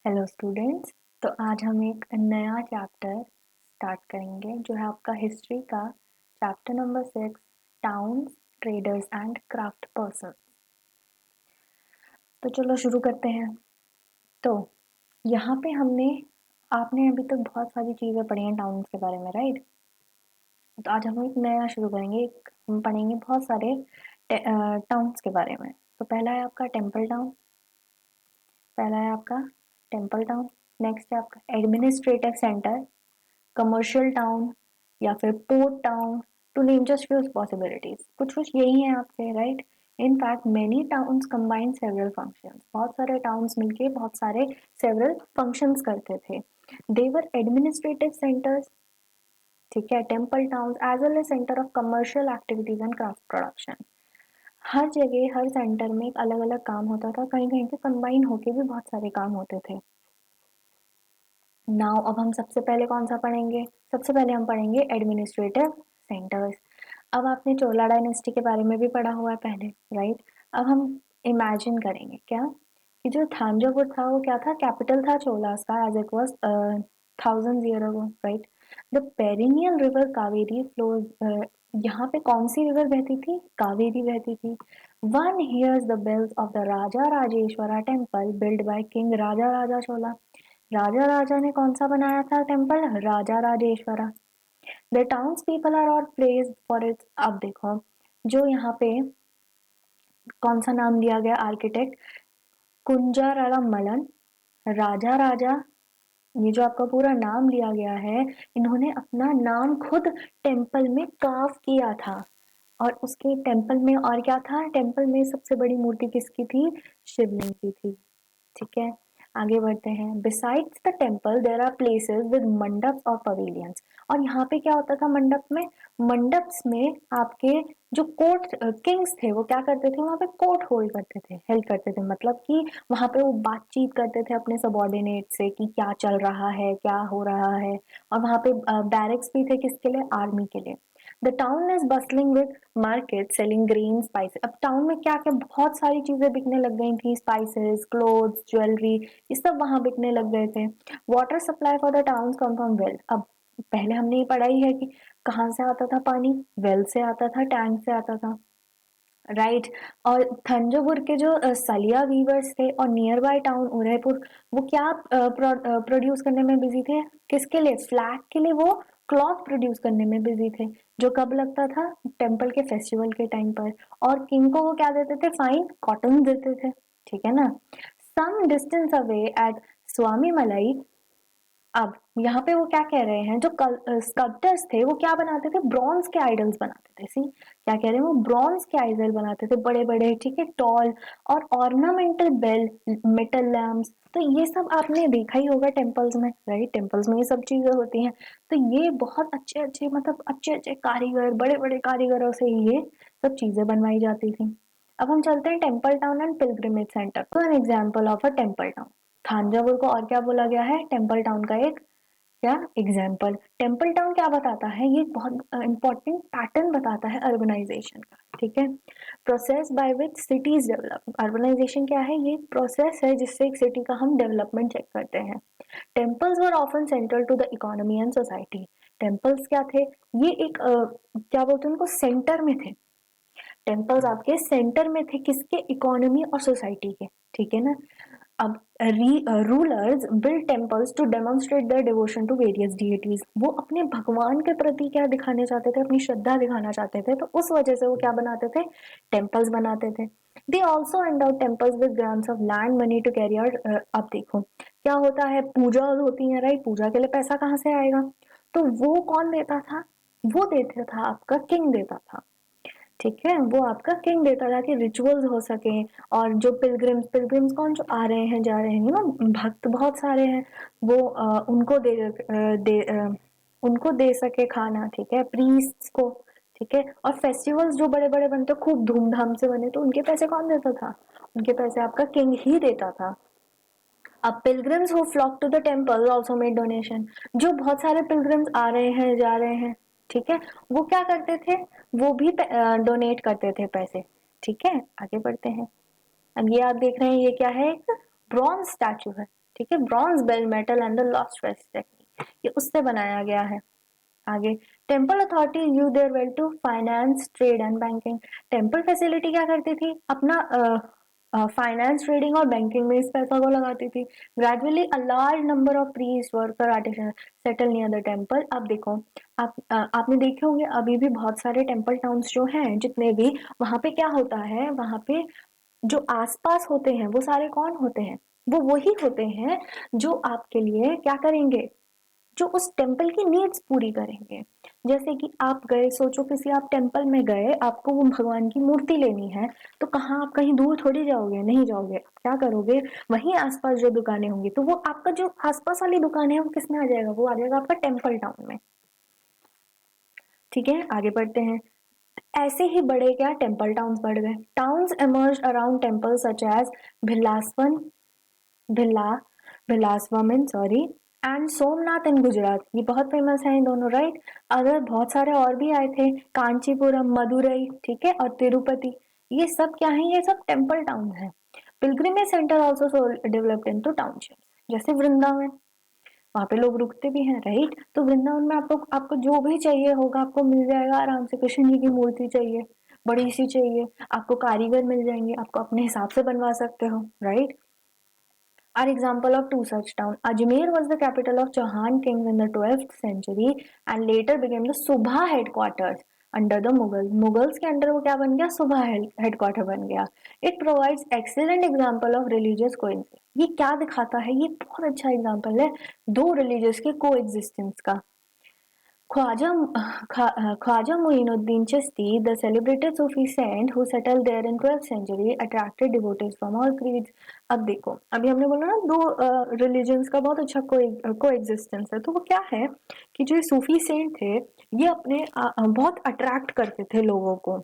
Hello students. तो आज हम एक नया चैप्टर स्टार्ट करेंगे जो है आपका हिस्ट्री का chapter number 6, towns, traders and craft person. तो चलो शुरू करते हैं। तो यहाँ पे आपने अभी तक बहुत सारी चीज़ें पढ़ी हैं टाउन्स के बारे में, राइट? तो आज हम एक नया शुरू करेंगे। हम पढ़ेंगे बहुत सारे टाउन्स के बारे में। तो पहला है आपका टेम्पल टाउन। नेक्स्ट है आपका एडमिनिस्ट्रेटिव सेंटर, कमर्शियल टाउन या फिर port town, to name just few possibilities. कुछ कुछ यही है आपके, right? In fact many towns combine several functions. बहुत सारे टाउन्स मिलके बहुत सारे सेवरल फंक्शंस करते थे। दे वर एडमिनिस्ट्रेटिव सेंटर्स, ठीक है, temple towns as well as centre of commercial activities and craft production. हर जगह हर सेंटर में एक अलग अलग काम होता था, कहीं कहीं पे कंबाइन होके भी बहुत सारे काम होते थे। नाउ अब हम सबसे पहले कौन सा पढ़ेंगे? सबसे पहले हम पढ़ेंगे एडमिनिस्ट्रेटिव सेंटर्स। अब आपने चोला डायनेस्टी के बारे में भी पढ़ा हुआ है पहले, राइट? अब हम इमेजिन करेंगे क्या कि जो थांजावुर था वो क्या था? कैपिटल था चोलास का, as it was thousand year ago, right? The perennial river Kaveri flows. यहाँ पे कौन सी रिवर बहती थी? कावेरी बहती थी। One hears the bells of the Raja Rajeshwara temple build by king Raja Raja Chola. Raja Raja ने कौन सा बनाया था temple? Raja Rajeshwara. The towns people are all place for its. अब देखो, जो यहाँ पे कौन सा नाम दिया गया आर्किटेक्ट? कुंजाराला मलन। राजा राजा, ये जो आपका पूरा नाम लिया गया है, इन्होंने अपना नाम खुद टेम्पल में कार्व किया था। और उसके टेम्पल में और क्या था? टेम्पल में सबसे बड़ी मूर्ति किसकी थी? शिवलिंग की थी। ठीक है, आगे बढ़ते हैं। Besides the temple there are places with mandaps और पवेलियंस। और यहाँ पे क्या होता था मंडप में? मंडप्स में आपके जो कोर्ट किंग्स थे वो क्या करते थे? वहां पे कोर्ट होल्ड करते थे, हेल्ड करते थे। मतलब कि वहां पे वो बातचीत करते थे अपने सबॉर्डिनेट से कि क्या चल रहा है, क्या हो रहा है। और वहां पे बैरिक्स भी थे, किसके लिए? आर्मी के लिए। The town is bustling with market selling grain spices. अब टाउन में क्या क्या बहुत सारी चीजें बिकने लग गई थी, स्पाइसेस, क्लोथ्स, ज्वेलरी, ये सब वहां बिकने लग गए थे। Water supply for the town come from well. अब पहले हमने ये पढ़ा ही है कि कहाँ से आता था पानी? वेल से आता था, टैंक से आता था, राइट? और थंजावुर के जो सलिया वीवर्स थे और नियर बाय टाउन उदयपुर, वो क्या प्रोड्यूस करने में बिजी थे? किसके लिए? फ्लैग के लिए वो क्लॉथ प्रोड्यूस करने में बिजी थे, जो कब लगता था? टेम्पल के फेस्टिवल के टाइम पर। और किंग को वो क्या देते थे? फाइन कॉटन देते थे, ठीक है ना? सम डिस्टेंस अवे एट स्वामी मलाई। अब यहाँ पे वो क्या कह रहे हैं, जो स्कल्पटर्स थे वो क्या बनाते थे? ब्रॉन्ज के आइडल्स बनाते थे। सी क्या कह रहे हैं? वो ब्रॉन्ज के आइडल बनाते थे, बड़े बड़े, ठीक है, टॉल। और ऑर्नामेंटल बेल, मेटल लैम्प्स, तो ये सब आपने देखा ही होगा टेम्पल्स में, राइट? टेम्पल्स में ये सब चीजें होती हैं। तो ये बहुत अच्छे अच्छे, मतलब अच्छे अच्छे कारीगर, बड़े बड़े कारीगरों से ये सब चीजें बनवाई जाती थी। अब हम चलते हैं temple town and pilgrimage centre. तो an example of a temple town, Thanjavur को और क्या बोला गया है? टेम्पल टाउन का एक क्या एग्जाम्पल। टेम्पल टाउन क्या बताता है? ये बहुत इंपॉर्टेंट पैटर्न बताता है अर्बनाइजेशन का, ठीक है? Process by which cities develop. Urbanisation क्या है? ये प्रोसेस है जिससे एक सिटी का हम डेवलपमेंट चेक करते हैं। Temples were often central to the economy and society. Temples क्या थे? ये एक क्या बोलते हैं उनको? सेंटर में थे। टेम्पल्स आपके सेंटर में थे, किसके? इकोनॉमी और सोसाइटी के, ठीक है ना? अब rulers build temples to demonstrate their devotion to various deities. वो अपने भगवान के प्रति क्या दिखाने चाहते थे? अपनी श्रद्धा दिखाना चाहते थे, तो उस वजह से वो क्या बनाते थे? टेम्पल्स बनाते थे। They also endowed temples with grants of land money to carry out. अब देखो क्या होता है, पूजा होती है, राइट? पूजा के लिए पैसा कहाँ से आएगा? तो वो कौन देता था? वो देता था आपका किंग देता था, ठीक है? वो आपका किंग देता था कि रिचुअल्स हो सके। और जो पिलग्रिम्स, पिलग्रिम्स कौन? जो आ रहे हैं जा रहे हैं ना, भक्त बहुत सारे हैं, वो उनको दे सके खाना, ठीक है, प्रीस्ट्स को, ठीक है? और फेस्टिवल्स जो बड़े बड़े बनते खूब धूमधाम से बने, तो उनके पैसे कौन देता था? उनके पैसे आपका किंग ही देता था। अब pilgrims who flock to the temple also made donation. जो बहुत सारे पिलग्रिम्स आ रहे हैं जा रहे हैं, ठीक है, वो क्या करते थे? वो भी डोनेट करते थे पैसे, ठीक है? आगे बढ़ते हैं। अब ये आप देख रहे हैं, ये क्या है? एक ब्रॉन्ज स्टैचू है, ठीक है, bronze bell metal and the lost waste technique, ये उससे बनाया गया है। आगे, temple authority use their wealth to finance trade and banking. Temple facility क्या करती थी, अपना फाइनेंस ट्रेडिंग और बैंकिंग में इस पैसा को लगाती थी। Gradually a large number of priest worker artisan settle near the temple. अब देखो, आपने देखे होंगे अभी भी बहुत सारे टेम्पल टाउन्स जो हैं जितने भी, वहां पे क्या होता है, वहां पे जो आसपास होते हैं वो सारे कौन होते हैं, वो वही होते हैं जो आपके लिए क्या करेंगे, जो उस टेम्पल की नीड्स पूरी करेंगे। जैसे कि आप गए, सोचो किसी आप टेम्पल में गए, आपको वो भगवान की मूर्ति लेनी है, तो कहाँ आप कहीं दूर थोड़ी जाओगे, नहीं जाओगे, क्या करोगे, वहीं आसपास जो दुकानें होंगी, तो वो आपका जो आसपास वाली दुकान है वो किस में आ जाएगा, वो आ जाएगा आपका टेम्पल टाउन में। ठीक है, आगे बढ़ते हैं। ऐसे ही बड़े क्या टेम्पल टाउन्स बढ़ गए। Towns emerged around temple such as Bhilasvan Bhila Bhillasvamin sorry and Somnath in Gujarat, ये बहुत फेमस है ये दोनों, राइट। अगर बहुत सारे और भी आए थे, कांचीपुरम, मदुरई, ठीक है, और तिरुपति, ये सब क्या है, ये सब टेम्पल टाउन है। Pilgrimage centre also developed into township, जैसे वृंदावन, वहां पे लोग रुकते भी हैं, राइट। तो वृंदावन में आपको आपको जो भी चाहिए होगा आपको मिल जाएगा आराम से। कृष्ण जी की मूर्ति चाहिए, बड़ी सी चाहिए, आपको कारीगर मिल जाएंगे, आपको अपने हिसाब से बनवा सकते हो, right. Are example of two such towns. Ajmer was the capital of Chauhan kings in the 12th century and later became the Subha headquarters under the Mughals. Mughals के अंडर वो क्या बन गया, सुबह हेडक्वार्टर बन गया। It provides excellent example of religious coexistence. ये क्या दिखाता है, ये बहुत अच्छा एग्जाम्पल है दो रिलीजियस के कोएग्जिस्टेंस का। Khwaja Muinuddin Chishti, the celebrated Sufi saint who settled there in 12th century, attracted devotees from all creeds. अब देखो, अभी हमने बोला ना दो रिलीजन्स का बहुत अच्छा कोएग्जिस्टेंस है, तो वो क्या है कि जो सूफी सेंट थे, ये अपने बहुत अट्रैक्ट करते थे लोगों को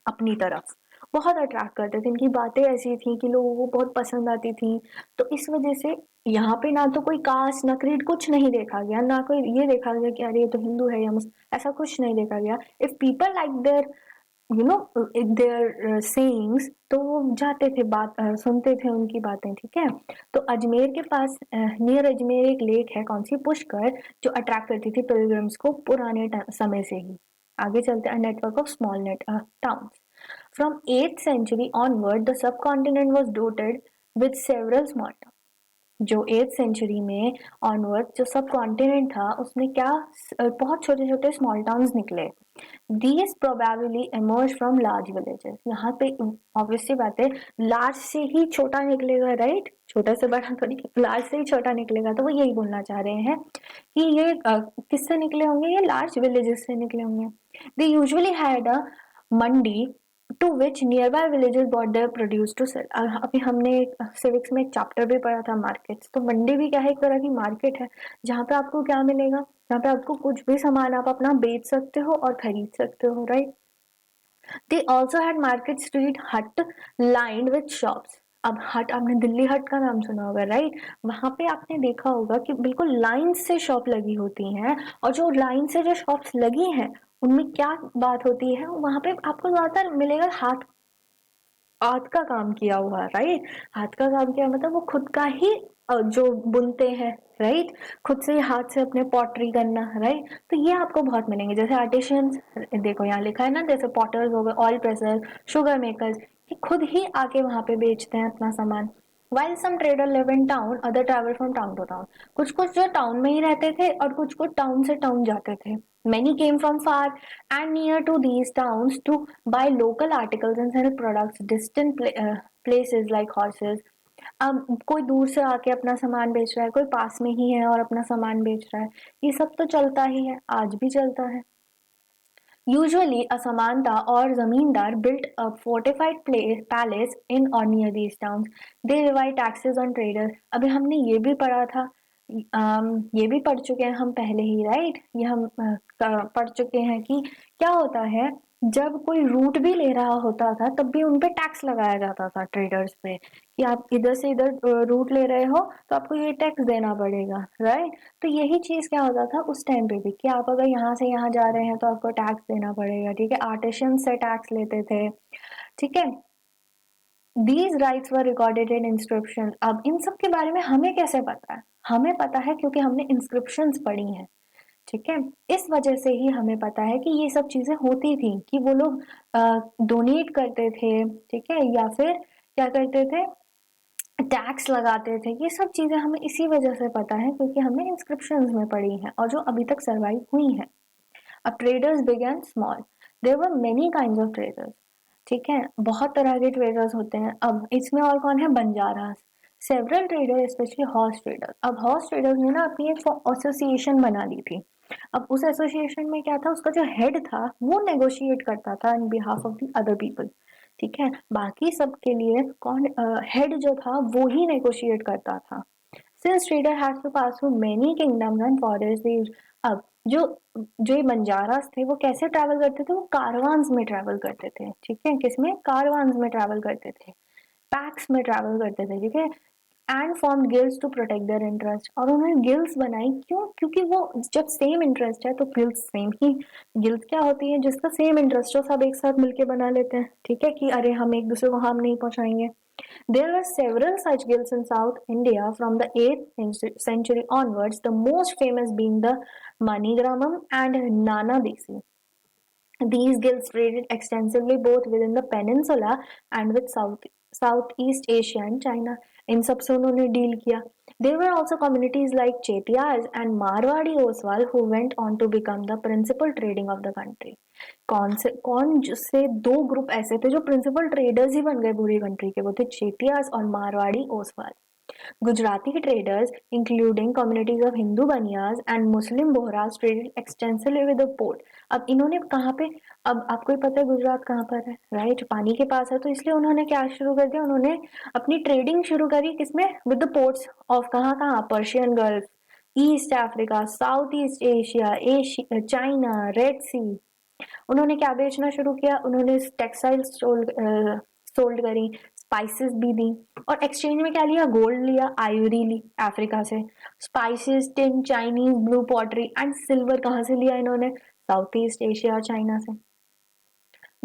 अपनी तरफ, बहुत अट्रैक्ट करते थे, इनकी बातें ऐसी थी कि लोगों को बहुत पसंद आती थी। तो इस वजह से यहाँ पे ना तो कोई कास्ट ना क्रीड कुछ नहीं देखा गया, ना कोई ये देखा गया कि अरे ये तो हिंदू है या मुस्लिम, ऐसा कुछ नहीं देखा गया। If people like there you know their savings, तो वो जाते थे, बात सुनते थे उनकी बातें, ठीक है। तो अजमेर के पास नियर अजमेर एक लेक है, कौन सी, पुष्कर, जो अट्रैक्ट करती थी पिलग्रिम्स को पुराने समय से ही। आगे चलते हैं, network of small net towns. From 8th century onward, the subcontinent was dotted with several small towns. जो 8th सेंचुरी में ऑनवर्ड जो सब कॉन्टिनेंट था उसमें क्या बहुत छोटे छोटे स्मॉल टाउन्स निकले। These probably emerged from large villages. यहाँ पे ऑब्वियसली बात है, लार्ज से ही छोटा निकलेगा, राइट, छोटा से बड़ा थोड़ी, लार्ज से ही छोटा निकलेगा। तो वो यही बोलना चाह रहे हैं कि ये किससे निकले होंगे, ये लार्ज विलेजेस से निकले होंगे। They usually had a mandi to which nearby villages bought their produce to sell. अभी हमने सिविक्स में एक चैप्टर भी पढ़ा था मार्केट्स, तो मंडी भी क्या है, एक तरह की मार्केट है, जहाँ पे आपको क्या मिलेगा, जहाँ पे आपको कुछ भी सामान आप अपना बेच सकते हो और खरीद सकते हो, right. They also had market street हट लाइंड विद शॉप्स। अब हट, आपने दिल्ली हट का नाम सुना होगा, राइट। वहां पे आपने देखा होगा कि बिल्कुल लाइन से शॉप लगी होती हैं, और जो लाइन से जो शॉप्स लगी हैं उनमें क्या बात होती है, वहां पे आपको ज्यादातर मिलेगा हाथ हाथ का काम किया हुआ, राइट। हाथ का काम किया मतलब वो खुद का ही जो बुनते हैं, राइट, खुद से हाथ से अपने पॉटरी करना, राइट। तो ये आपको बहुत मिलेंगे, जैसे आर्टिशियंस, देखो यहाँ लिखा है ना, जैसे पॉटर्स हो गए, ऑयल प्रेसर्स, शुगर मेकर्स, ये खुद ही आके वहां पे बेचते हैं अपना सामान। While some trader live in town, other travel from town to town. कुछ कुछ जो टाउन में ही रहते थे और कुछ कुछ टाउन से टाउन जाते थे। Many came from far and near to these towns to buy local articles and sell products distant places like horses. अब कोई दूर से आके अपना सामान बेच रहा है, कोई पास में ही है और अपना सामान बेच रहा है, ये सब तो चलता ही है, आज भी चलता है। Usually, a samanta or zamindar built a fortified palace in or near these towns. They levy taxes on traders. अभी हमने ये भी पढ़ा था, ये भी पढ़ चुके हैं हम पहले ही, राइट। ये हम पढ़ चुके हैं कि क्या होता है जब कोई रूट भी ले रहा होता था तब भी उन पे टैक्स लगाया जाता था ट्रेडर्स पे, कि आप इधर से इधर रूट ले रहे हो तो आपको ये टैक्स देना पड़ेगा, राइट। तो यही चीज क्या होता था उस टाइम पे भी, कि आप अगर यहाँ से यहाँ जा रहे हैं तो आपको टैक्स देना पड़ेगा, ठीक है। आर्टिशियन से टैक्स लेते थे, ठीक है। These rights were recorded in inscription. अब इन सब के बारे में हमें कैसे पता है? हमें पता है क्योंकि हमने inscriptions पढ़ी हैं, ठीक है? इस वजह से ही हमें पता है कि ये सब चीजें होती थी कि वो लोग डोनेट करते थे, ठीक है, या फिर क्या करते थे, टैक्स लगाते थे। ये सब चीजें हमें इसी वजह से पता है क्योंकि हमने इंस्क्रिप्शंस में पढ़ी हैं और जो अभी तक सर्वाइव हुई हैं। अब traders begin small, there were many kinds of traders, ठीक है, बहुत तरह के ट्रेडर्स होते हैं। अब इसमें और कौन है? Banjaras, several trader, specially horse trader. अब हॉर्स ट्रेडर्स ने ना अपनी एक एसोसिएशन बना ली थी। अब उस एसोसिएशन में क्या था, उसका जो हेड था वो नेगोशिएट करता था in behalf of the other people, ठीक है। बाकी सब के लिए कौन हेड जो था वो ही नेगोशिएट करता था। Since trader had to pass through many kingdoms and forest, अब जो जो ये बंजारास थे वो कैसे ट्रैवल करते थे? वो कारवान्स में ट्रैवल करते थे, ठीक है। किसमें? कारवान्स में ट्रैवल करते थे, पैक्स में ट्रैवल करते थे, ठीक है। And form guilds to protect their interest, और उन्होंने गिल्ड्स बनाई, क्यों? क्योंकि वो जब सेम इंटरेस्ट है तो गिल्ड्स सेम ही, गिल्ड्स क्या होती है? जिसका सेम इंटरेस्ट हो सब एक साथ मिलके बना लेते हैं, ठीक है, कि अरे हम एक दूसरे को हार्म नहीं पहुंचाएंगे। There were several such guilds in South India from the 8th century onwards, the most famous being the Manigramam and Nana Desi. These guilds traded extensively both within the peninsula and with Southeast Asia and China. In सब से उन्होंने deal किया. There were also communities like Chetiyars and Marwadi Oswal who went on to become the principal trading of the country. कौन से दो group ऐसे थे जो प्रिंसिपल ट्रेडर्स ही बन गए पूरी कंट्री के? वो थे चेटियास और Marwari Oswal. Gujarati traders, including communities of Hindu Baniyas and Muslim Bohras, traded extensively with the port. अब इन्होंने कहाँ पे, अब आपको ही पता है गुजरात कहाँ पर है, राइट? पानी के पास है, तो इसलिए उन्होंने क्या शुरू कर दिया? उन्होंने अपनी ट्रेडिंग शुरू करी किसमें? विद द पोर्ट्स ऑफ कहाँ कहाँ? Persian Gulf, East Africa, South East Asia, China, Red Sea. उन्होंने क्या बेचना शुरू किया? उन्होंने टेक्सटाइल्स सोल्ड करी, स्पाइसेस भी दी, और एक्सचेंज में क्या लिया? गोल्ड लिया, आइवरी ली अफ्रीका से, spices, tin, Chinese blue pottery and silver कहाँ से लिया इन्होंने? साउथ ईस्ट एशिया और चाइना से।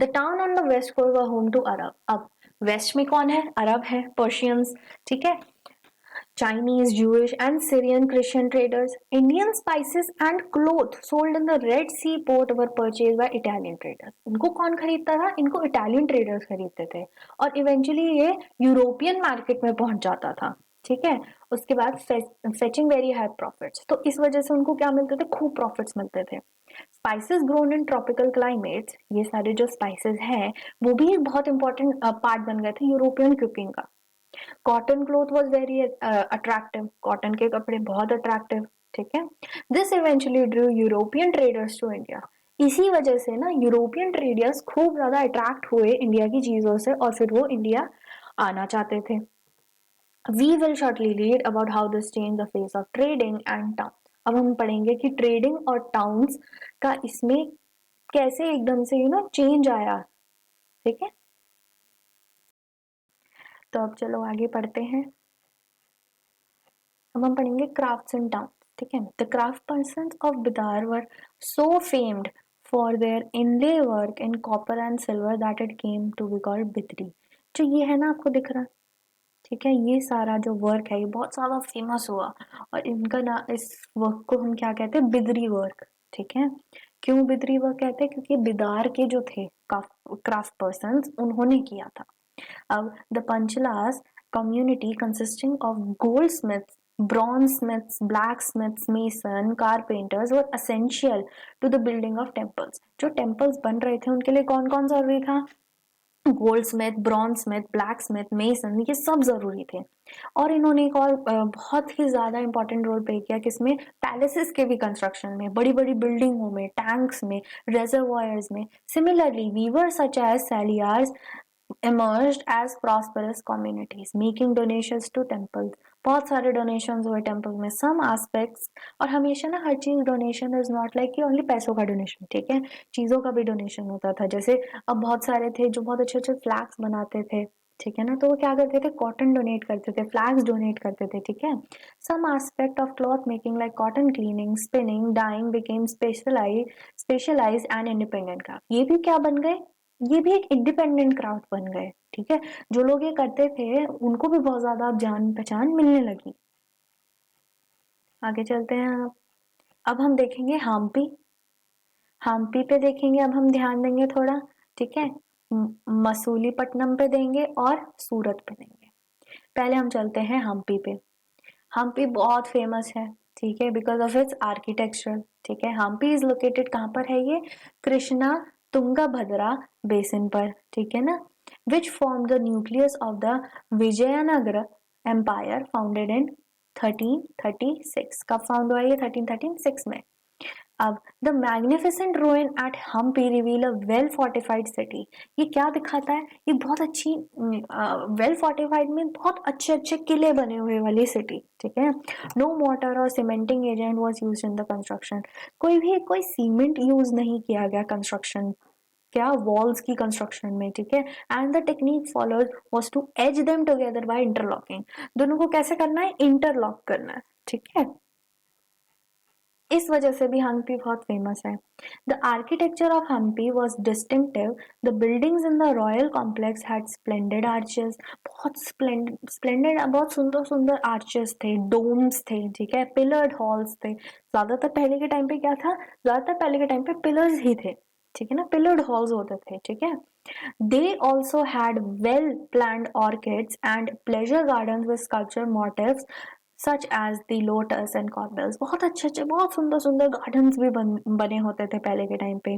The town on the west coast were home to Arab. अब वेस्ट में कौन है? अरब है, पर्शियंस, ठीक है, Chinese, Jewish, and Syrian Christian traders. Indian spices and cloth sold in the Red Sea port were purchased by Italian traders. इनको कौन खरीदता था? इनको इटालियन ट्रेडर्स खरीदते थे, और इवेंचुअली ये यूरोपियन मार्केट में पहुंच जाता था, ठीक है। उसके बाद फेचिंग वेरी हाई प्रॉफिट्स, तो इस वजह से उनको क्या मिलते थे? खूब प्रॉफिट्स मिलते थे। Spices grown in tropical climates, ये सारे जो स्पाइसेस हैं वो भी एक बहुत इंपॉर्टेंट पार्ट बन गए थे यूरोपियन कुकिंग का। Cotton cloth was very attractive, cotton के कपड़े बहुत अट्रैक्टिव, ठीक है। This eventually drew European traders to India. इसी वजह से ना यूरोपियन ट्रेडर्स खूब ज्यादा अट्रैक्ट हुए इंडिया की चीजों से, और फिर वो इंडिया आना चाहते थे। We will shortly read about how this change the face of trading and town. अब हम पढ़ेंगे कि ट्रेडिंग और टाउन्स का इसमें कैसे एकदम से चेंज आया, ठीक है। तो अब चलो आगे पढ़ते हैं। अब हम पढ़ेंगे क्राफ्ट्स इन टाउन, ठीक है। The craft person of Bidar were so famed for their inlay work in copper and silver that it came to be called Bidri. जो ये है ना, आपको दिख रहा, ठीक है, ये सारा जो वर्क है ये बहुत ज्यादा फेमस हुआ, और इनका ना, इस वर्क को हम क्या कहते हैं? बिदरी वर्क, ठीक है। क्यों बिदरी वर्क कहते हैं? क्योंकि बिदार के जो थे क्राफ्ट पर्सन उन्होंने किया था। of the Panchalas community consisting of goldsmiths, bronzesmiths, blacksmiths, mason, carpenters were essential to the building of temples. जो temples बन रहे थे उनके लिए कौन कौन जरूरी था? Gold Smith, bronze Smith, black Smith, mason, ये सब जरूरी थे। और इन्होंने एक और बहुत ही ज्यादा इंपॉर्टेंट रोल प्ले किया किसमें? पैलेसेस के भी कंस्ट्रक्शन में, बड़ी बड़ी बिल्डिंगों में, टैंक्स में, रेजर्वायर्स में। Similarly weaver such as Saliyars emerged as prosperous communities making donations to temples। बहुत सारे डोनेशंस हुए टेम्पल में, सम एस्पेक्ट्स। और हमेशा ना हर चीज डोनेशन इज नॉट लाइक कि ओनली पैसों का डोनेशन, ठीक है, चीजों का भी डोनेशन होता था। जैसे अब बहुत सारे थे जो बहुत अच्छे अच्छे फ्लैग्स बनाते थे, ठीक है ना, तो वो क्या करते थे? कॉटन डोनेट करते थे, फ्लैग्स डोनेट करते थे, ठीक है। Some aspect of cloth making like cotton cleaning, spinning, dyeing became specialise and independent craft. ये भी क्या बन गए? ये भी एक इंडिपेंडेंट क्राफ्ट बन गए, ठीक है। जो लोग ये करते थे उनको भी बहुत ज्यादा जान पहचान मिलने लगी। आगे चलते हैं आप। अब हम देखेंगे हम्पी। हम्पी पे देखेंगे, अब हम ध्यान देंगे थोड़ा, ठीक है। मसूलीपट्टनम पे देंगे और सूरत पे देंगे। पहले हम चलते हैं हम्पी पे। हम्पी बहुत फेमस है, ठीक है, बिकॉज ऑफ इट्स आर्किटेक्चर, ठीक है। हम्पी इज लोकेटेड कहाँ पर है ये? कृष्णा तुंगभद्रा बेसिन पर, ठीक है ना, which form the nucleus of the Vijayanagara empire founded in 1336। कब फाउंड हुआ ये? 1336 में। अब the magnificent ruin at Hampi reveal a well fortified city. ये क्या दिखाता है? ये बहुत अच्छी वेल फोर्टिफाइड में बहुत अच्छे अच्छे किले बने हुए वाली सिटी, ठीक है। नो मोटर और cementing agent was used in the construction. कोई सीमेंट यूज नहीं किया गया कंस्ट्रक्शन, क्या वॉल्स की कंस्ट्रक्शन में, ठीक है। And the technique followed was to edge them together by interlocking. दोनों को कैसे करना है? इंटरलॉक करना है, ठीक है। इस वजह से भी हम्पी बहुत फेमस है। The architecture of Hampi was distinctive. The buildings in the royal complex had splendid arches. बहुत स्प्लेंडेड, बहुत सुंदर सुंदर आर्चेस थे, डोम्स थे, ठीक है, पिलर्ड हॉल्स थे। ज्यादातर पहले के टाइम पे क्या था? ज्यादातर पहले के टाइम पे पिलर्स ही थे, ठीक है ना, पिलर्ड हॉल्स होते थे, ठीक है। They also had well-planned orchids and pleasure gardens with sculpture motifs such as the lotus and corbels. बहुत अच्छे अच्छे, बहुत सुंदर सुंदर गार्डन्स भी बने होते थे पहले के टाइम पे।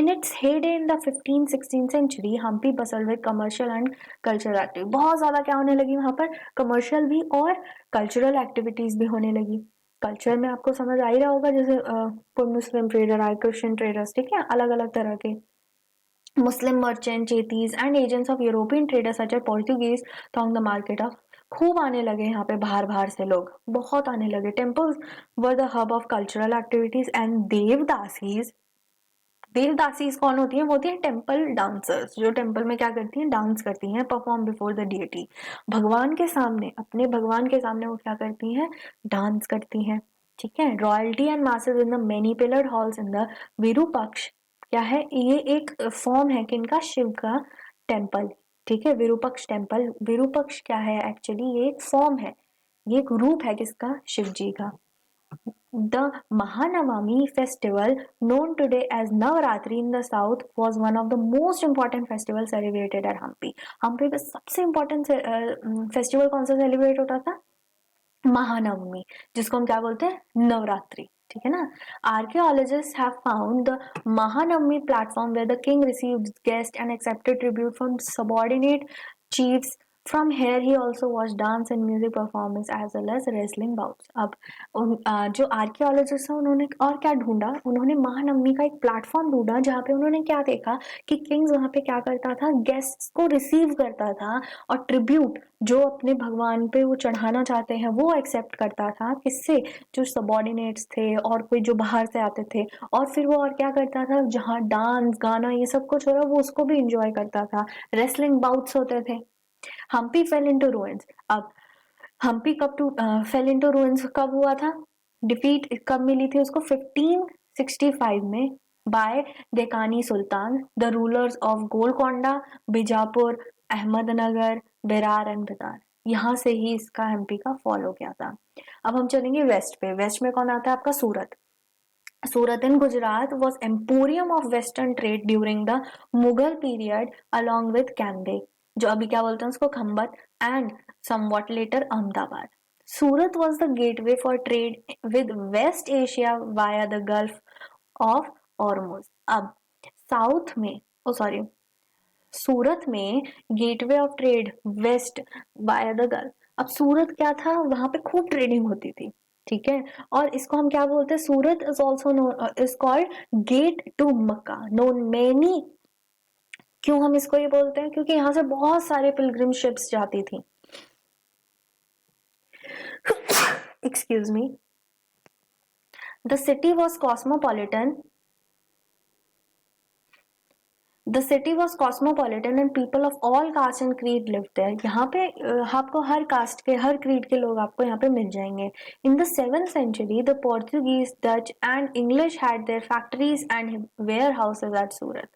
In its heyday in the 15th-16th century, Hampi Bansal with commercial and cultural activity। बहुत ज्यादा क्या होने लगी वहां पर? कमर्शियल भी और कल्चरल एक्टिविटीज भी होने लगी। कल्चर में आपको समझ आ ही रहा होगा, जैसे कोई मुस्लिम ट्रेडर आए, क्रिश्चियन ट्रेडर्स, ठीक है, अलग अलग तरह के Muslim merchant, chetis and agents of European traders such as Portuguese thronged the market of। खूब आने लगे यहाँ पे, बाहर बाहर से लोग बहुत आने लगे। Temples were the hub of cultural activities and devadasis. Devadasis कौन होती हैं? वो होती हैं टेम्पल डांसर्स, जो टेम्पल में क्या करती हैं? डांस करती हैं, परफॉर्म बिफोर द डिटी। भगवान के सामने, अपने भगवान के सामने वो क्या करती हैं? डांस करती हैं, ठीक है। Royalty and masses in the many pillared halls in the Virupaksha. क्या है ये? एक फॉर्म है किनका? शिव का टेम्पल, ठीक है, विरूपक्ष टेम्पल। विरूपक्ष क्या है? एक्चुअली ये एक फॉर्म है, ये एक रूप है किसका? शिव जी का। The Mahanavami festival, known today as Navaratri in the south, was one of the most important festivals celebrated at Hampi। Hampi पे सबसे इम्पोर्टेंट फेस्टिवल कौन सा सेलिब्रेट होता था? महानवमी, जिसको हम क्या बोलते हैं? नवरात्रि, ठीक है ना। Archaeologists have found the Mahanavami platform where the king received guests and accepted tribute from subordinate chiefs। From here he also watched dance and music performance as well as wrestling bouts। अब जो archaeologist हैं उन्होंने और क्या ढूंढा? उन्होंने महानवमी का एक प्लेटफॉर्म ढूंढा जहाँ पे उन्होंने क्या देखा कि किंग्स वहाँ पे क्या करता था? गेस्ट्स को रिसीव करता था और ट्रिब्यूट जो अपने भगवान पे वो चढ़ाना चाहते हैं वो एक्सेप्ट करता था। किससे? जो सबॉर्डिनेट्स थे और कोई जो बाहर से आते थे। और फिर वो और क्या करता था? जहाँ डांस गाना ये सब कुछ हो रहा वो उसको भी इंजॉय करता था। रेसलिंग बाउट्स होते थे। Hampi fell into ruins. अब हम्पी कब टू फेल इनटू रुइंस कब हुआ था? डिफीट कब मिली थी उसको? 1565 में by Deccani sultan, the rulers of Golconda, Bijapur, Ahmednagar, Berar and Bidar. यहाँ से ही इसका एमपी का फॉल हो गया था। अब हम चलेंगे वेस्ट पे। वेस्ट में कौन आता है आपका? सूरत। सूरत इन Gujarat was emporium of western trade during the Mughal period along with Kandy, जो अभी क्या बोलते हैं उसको? खम्बत, and somewhat later Ahmedabad। Surat was the gateway for trade with West Asia via the Gulf of Hormuz। अब साउथ में, oh sorry, Surat में gateway of trade west by the gulf. अब सूरत क्या था? वहां पे खूब ट्रेडिंग होती थी, ठीक है। और इसको हम क्या बोलते हैं? Surat is also is called gate to Mecca, known many. क्यों हम इसको ये बोलते हैं? क्योंकि यहाँ से बहुत सारे पिलग्रिम शिप्स जाती थी। Excuse me. The city was cosmopolitan. The city was cosmopolitan and people of all caste and creed lived there। यहाँ पे आपको हर कास्ट के, हर क्रीड के लोग आपको यहाँ पे मिल जाएंगे। In the 7th century, the Portuguese, Dutch and English had their factories and warehouses at Surat।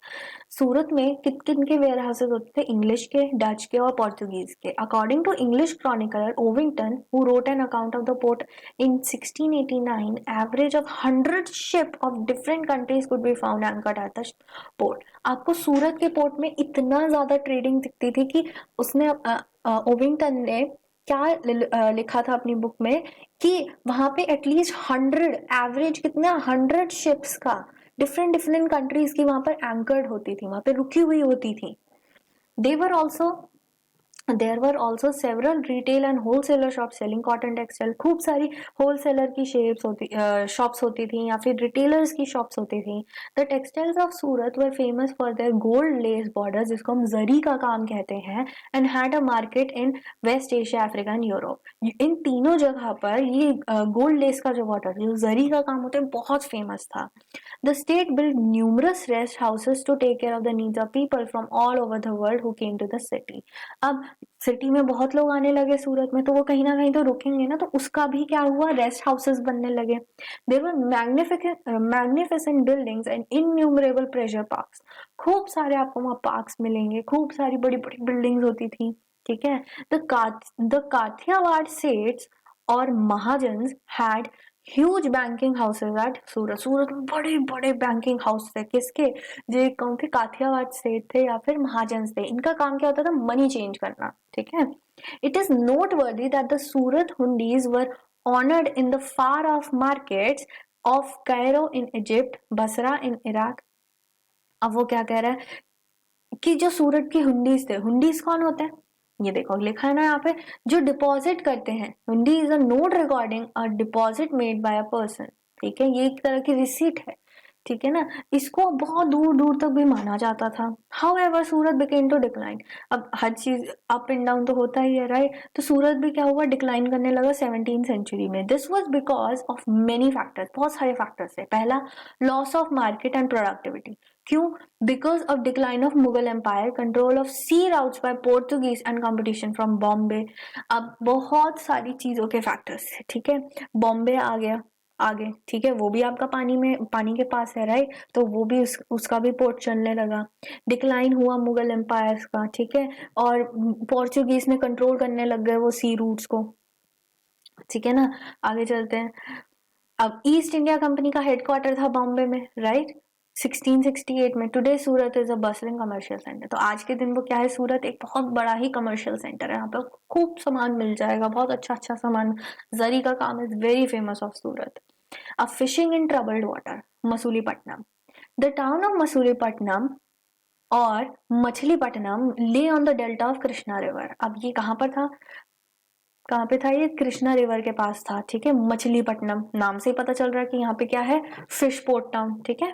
सूरत में किन किन के वेयर हाउसेज होते थे? इंग्लिश के, डच के और पोर्तुगीज के। According to English chronicler Ovington who wrote an account of the port in 1689, average of 100 ship of different countries could be found anchored at the port. आपको सूरत के port में इतना ज्यादा ट्रेडिंग दिखती थी कि उसने ओविंगटन ने क्या लिखा था अपनी बुक में कि वहां पे एटलीस्ट 100, एवरेज कितना 100 शिप्स का डिफरेंट डिफरेंट कंट्रीज की वहां पर एंकर्ड होती थी, वहां पे रुकी हुई होती थी। There also there were also several retail and wholesaler shop selling cotton textile. खूब सारी होलसेलर की शॉप्स होती थी या फिर रिटेलर्स की शॉप्स होती थी। The textiles of Surat were famous for their gold lace border, जिसको हम जरी का काम कहते हैं, and had a market in West Asia, Africa and Europe. इन तीनों जगह पर ये गोल्ड लेस का जो बॉर्डर, जो जरी का काम होता है, बहुत फेमस था। The state built numerous rest houses to take care of the needs of people from all over the world who came to the city. अब सिटी में बहुत लोग आने लगे सूरत में, तो वो कहीं ना कहीं तो रुकेंगे ना, तो उसका भी क्या हुआ, रेस्ट हाउसेस बनने लगे। There were magnificent buildings and innumerable pleasure parks. खूब सारे आपको वहाँ पार्क्स मिलेंगे, खूब सारी बड़ी बड़ी बिल्डिंग्स होती थी, ठीक है। द काठियावाड़ सेट्स और Mahajans had huge banking houses at Surat. Surat में बड़े बड़े बैंकिंग हाउस थे, किसके, जो कौन थे, काठियावाड़ सेठ थे या फिर महाजन थे। इनका काम क्या होता था, मनी चेंज करना, ठीक है। It is note worthy that the Surat hundis were honoured in the far off markets of Cairo in Egypt, Basra in Iraq. अब वो क्या कह रहा है कि जो सूरत की हुंडीज थे, हुंडीज कौन होते हैं, ये देखो लिखा है ना यहाँ पे, जो डिपॉजिट करते हैं। हुंडी is a note recording a deposit made by a person, ठीक है, ये एक तरह की रिसीट है, ठीक है ना। इसको बहुत दूर दूर तक भी माना जाता था। However Surat began to decline. अब हर चीज अप एंड डाउन तो होता ही है, राइट। तो सूरत भी क्या हुआ, डिक्लाइन करने लगा 17वीं सेंचुरी में। This was because of many factors, बहुत सारे फैक्टर्स है। पहला, loss of market and productivity. क्यों? Because of decline of Mughal empire, control of sea routes by Portuguese and competition from Bombay. अब बहुत सारी चीजों के फैक्टर्स थे, ठीक है। बॉम्बे आ गया आगे, ठीक है, वो भी आपका पानी के पास है, राइट। तो वो भी उसका भी पोर्ट चलने लगा। डिक्लाइन हुआ मुगल एम्पायर का, ठीक है, और पोर्चुगीज ने कंट्रोल करने लग गए वो सी रूट्स को, ठीक है ना। आगे चलते हैं। अब ईस्ट इंडिया कंपनी का हेडक्वार्टर था बॉम्बे में, राइट, 1668 में। Today Surat is a bustling commercial centre. तो आज के दिन वो क्या है, सूरत एक बहुत बड़ा ही कमर्शियल सेंटर है। यहाँ पे खूब सामान मिल जाएगा, बहुत अच्छा अच्छा सामान। जरी का काम इज वेरी फेमस ऑफ सूरत। अब fishing in troubled water, Masulipatnam. The town of Masulipatnam और मछलीपट्टनम ले on the delta of Krishna river. अब ये कहाँ पर था, कहाँ पे था, ये कृष्णा रिवर के पास था, ठीक है। मछलीपट्टनम नाम से ही पता चल रहा है कि यहाँ पे क्या है, फिश पोर्ट टाउन, ठीक है।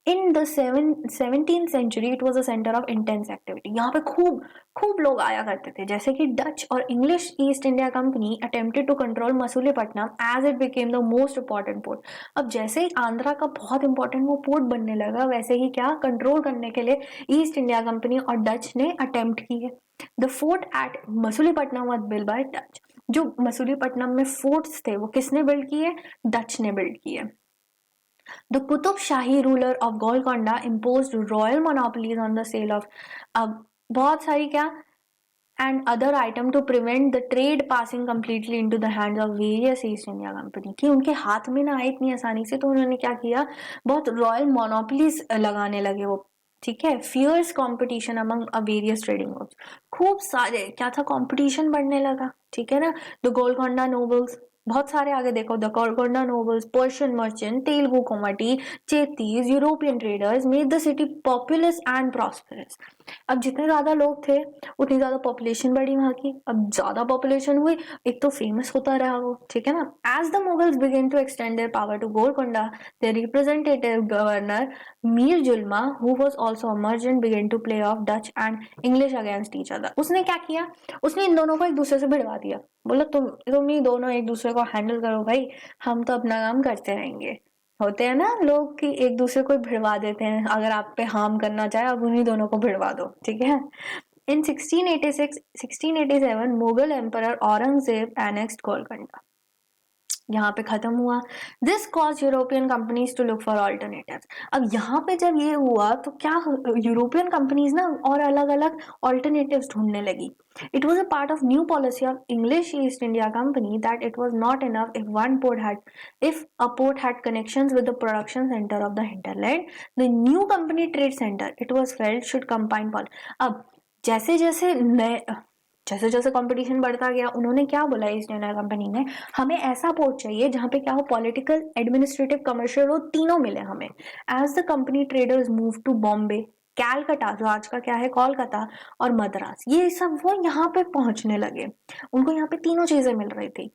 In the 17th century it was a centre of intense activity. यहाँ पे खूब खूब लोग आया करते थे, जैसे कि डच और English East India company attempted to control Masulipatnam as it became the most important port. अब जैसे ही आंध्रा का बहुत इंपॉर्टेंट वो पोर्ट बनने लगा, वैसे ही क्या, कंट्रोल करने के लिए ईस्ट इंडिया कंपनी और डच ने अटेम्प्ट किए। The fort eight Masulipatnam was build by Dutch. जो मसूलीपट्टनम में फोर्ट्स थे वो किसने बिल्ड किए, डच ने बिल्ड किए। The Qutub Shahi ruler of Golconda imposed royal monopolies on the sale of अब बहुत सारी क्या and other item to prevent the trade passing completely into the hands of various East India Company, कि उनके हाथ में ना आए इतनी आसानी से, तो उन्होंने क्या किया, बहुत रॉयल मोनोपोलीज लगाने लगे वो, ठीक है। Fierce competition among various trading house, खूब सारे क्या था, कंपटीशन बढ़ने लगा, ठीक है ना। द गोलकोंडा नोबल्स, बहुत सारे आगे देखो, the Golconda nobles, Persian merchant, Telugu Komati, Chettis, European traders made the city populous and prosperous. अब जितने ज्यादा लोग थे उतनी ज्यादा पॉपुलेशन बढ़ी वहां की। अब ज्यादा पॉपुलेशन हुई, एक तो फेमस होता रहा वो, ठीक है ना। As the Mughals began to extend their power to Golconda, their representative governor Mir जुल्मा, who was also a merchant, began to play off Dutch and English against each other। उसने क्या किया, उसने इन दोनों को एक दूसरे से भिड़वा दिया। बोला तुम ही दोनों एक दूसरे को हैंडल करो भाई, हम तो अपना काम करते रहेंगे। होते हैं ना लोग कि एक दूसरे को भिड़वा देते हैं, अगर आप पे हार्म करना चाहे अब उन्हीं दोनों को भिड़वा दो, ठीक है। In 1686, 1687, Mughal Emperor Aurangzeb annexed Golconda. यहाँ पे खत्म हुआ। This cause European companies to look for alternatives. अब यहाँ पे जब ये हुआ तो क्या यूरोपियन कंपनीज ना और अलग अलग ऑल्टरनेटिव्स ढूंढने लगी। It was a part of new policy of English East India company that it was not enough if a port had connections with the production center of the hinterland, the new company trade center it was felt should combine all. अब जैसे जैसे नए जैसे जैसे competition बढ़ता गया, उन्होंने क्या बोला ईस्ट इंडिया कंपनी ने, हमें ऐसा पोर्ट चाहिए जहां पे क्या हो, पॉलिटिकल, एडमिनिस्ट्रेटिव, कमर्शियल हो, तीनों मिले हमें। As the company traders move to Bombay, Calcutta जो आज का क्या है कोलकाता, और मद्रास, ये सब वो यहाँ पे पहुंचने लगे। उनको यहाँ पे तीनों चीजें मिल रही थी।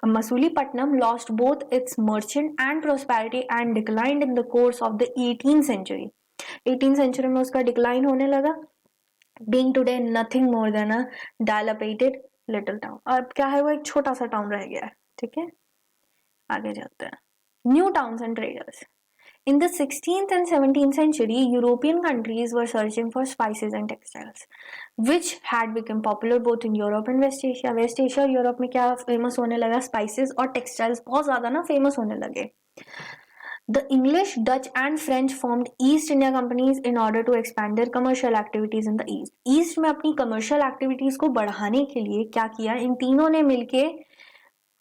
Masulipatam lost both its merchant and prosperity and declined in the course of the 18th century. 18th century में उसका डिक्लाइन होने लगा, being today nothing more than a dilapidated little town. अब क्या है, वो एक छोटा सा टाउन रह गया है। ठीक है, आगे चलते हैं। New towns and traders. In the 16th and 17th century, European countries were searching for spices and textiles, which had become popular both in Europe and West Asia. West Asia और Europe में क्या famous होने लगा, spices और textiles बहुत ज्यादा ना famous होने लगे। The English, Dutch and French formed East India companies in order to expand their commercial activities in the East. East में अपनी commercial activities को बढ़ाने के लिए क्या किया, इन तीनों ने मिलके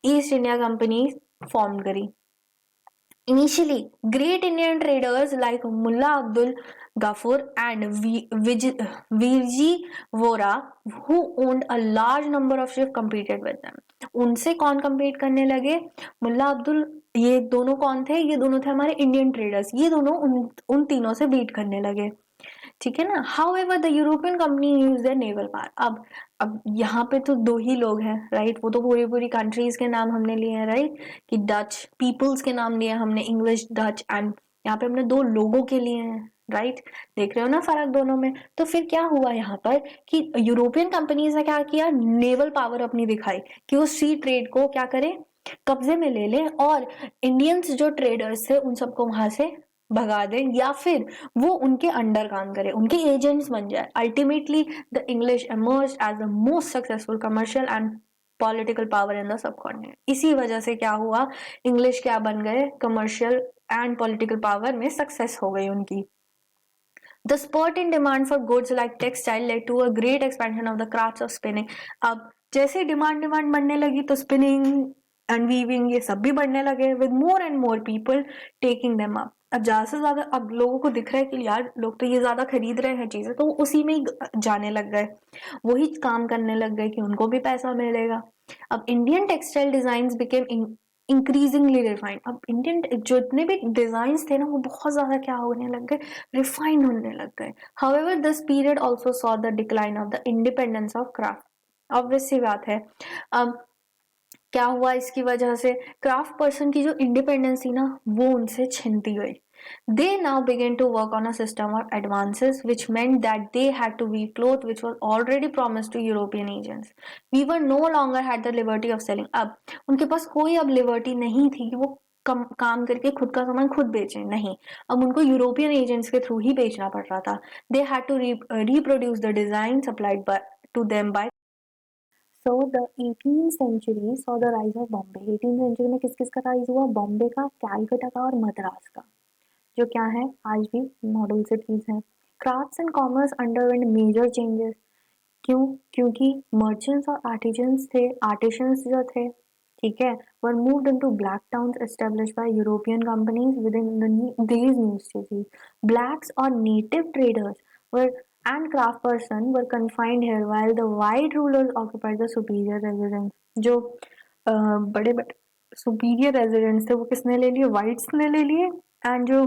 ईस्ट इंडिया कंपनी फॉर्म करी। Initially, great Indian traders like Mullah Abdul Ghaffur and Virji Vora, who owned a large number of ships, competed with them. उनसे कौन compete करने लगे, मुल्ला अब्दुल, ये दोनों कौन थे, ये दोनों थे हमारे इंडियन ट्रेडर्स, ये दोनों उन तीनों से बीट करने लगे। ठीक है ना। However, the European company used their naval power. अब यहाँ पे तो दो ही लोग हैं, राइट, वो तो पूरी पूरी कंट्रीज के नाम हमने लिए हैं, राइट, कि डच पीपल्स के नाम लिए हमने, इंग्लिश, डच, एंड यहाँ पे हमने दो लोगों के लिए हैं, राइट। देख रहे हो ना फर्क दोनों में। तो फिर क्या हुआ यहाँ पर कि यूरोपियन कंपनीज ने क्या किया, नेवल पावर अपनी दिखाई कि वो सी ट्रेड को क्या करें, कब्जे में ले लें, और इंडियंस जो ट्रेडर्स थे उन सबको वहां से भगा दें, या फिर वो उनके अंडर काम करे, उनके एजेंट्स बन जाए। Ultimately the English emerged as the most successful commercial and political power in the subcontinent. इसी वजह से क्या हुआ, इंग्लिश क्या बन गए, कमर्शियल एंड पॉलिटिकल पावर में सक्सेस हो गई उनकी। The spurt in demand for goods like textile led to a great expansion of the crafts of spinning. अब जैसे डिमांड बढ़ने लगी तो स्पिनिंग एंड वीविंग ये सब भी बढ़ने लगे, with more and more people taking them up. अब ज्यादा से ज्यादा अब लोगों को दिख रहा है कि यार लोग तो ये ज्यादा खरीद रहे हैं चीजें, तो उसी में ही जाने लग गए, वही काम करने लग गए कि उनको भी पैसा मिलेगा। अब Indian textile design became increasingly refined. अब इंडियन जितने भी डिजाइन थे ना वो बहुत ज्यादा क्या होने लग गए, रिफाइंड होने लग गए। However this period also saw the decline of the independence of craft. Obvious सी बात है, अब क्या हुआ इसकी वजह से, क्राफ्ट पर्सन की जो इंडिपेंडेंस थी ना वो उनसे छिनती गई। They now began to work on a system of advances, which meant that they had to weave cloth which was already promised to European agents. Weaver no longer had the liberty of selling. अब उनके पास कोई अब liberty नहीं थी कि वो काम करके खुद का सामान खुद बेचें, नहीं, अब उनको यूरोपियन एजेंट्स के थ्रू ही बेचना पड़ रहा था। They had to reproduce the design supplied to them by. So the 18th century saw the rise of Bombay. 18th century में किस किस का राइज हुआ, बॉम्बे का, कैलकटा का और मद्रास का, जो क्या है आज भी मॉडल सिटीज हैं। Crafts and commerce underwent major changes. क्यों, क्योंकि मर्चेंट्स और आर्टिशंस जो थे, ठीक है, were moved into black towns established by European companies within these new cities. Blacks or native traders were and craft person were confined here while the white rulers occupied the superior residence. जो बड़े बड़े superior residents थे वो किसने ले लिए, whites ने ले लिए, एंड जो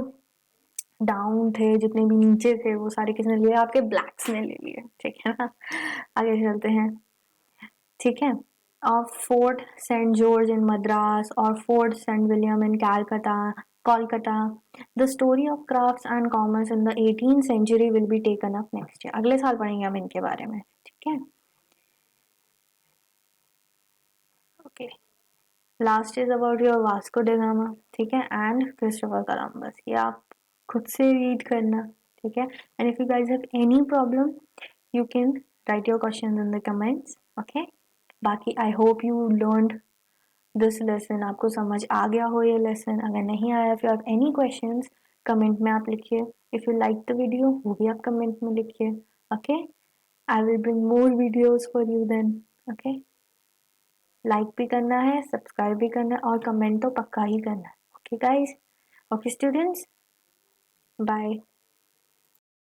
डाउन थे, जितने भी नीचे थे, वो सारे किसने लिए, आपके ब्लैक्स ने ले लिए। ठीक है ना, आगे चलते हैं। ठीक है, और Fort Saint George in Madras और Fort Saint William in Kolkata. The story of crafts and commerce in the 18th century will be taken up next year. अगले साल पढ़ेंगे हम इनके बारे में। ठीक है, okay, last is about your Vasco da Gama, ठीक है, एंड क्रिस्टोफर कोलंबस। ये आप खुद से रीड करना, ठीक है। And if you guys have any problem you can write your questions in the comments, okay. Baki, I hope you learned this lesson आपको समझ आ गया हो ये लेसन। अगर नहीं आया, if you have any questions comment में आप लिखिए। If you like the video वो भी आप कमेंट में लिखिए। Okay, I will bring more videos for you then. Okay, like भी करना है, सब्सक्राइब भी करना है और कमेंट तो पक्का ही करना है। Okay guys, okay students, bye.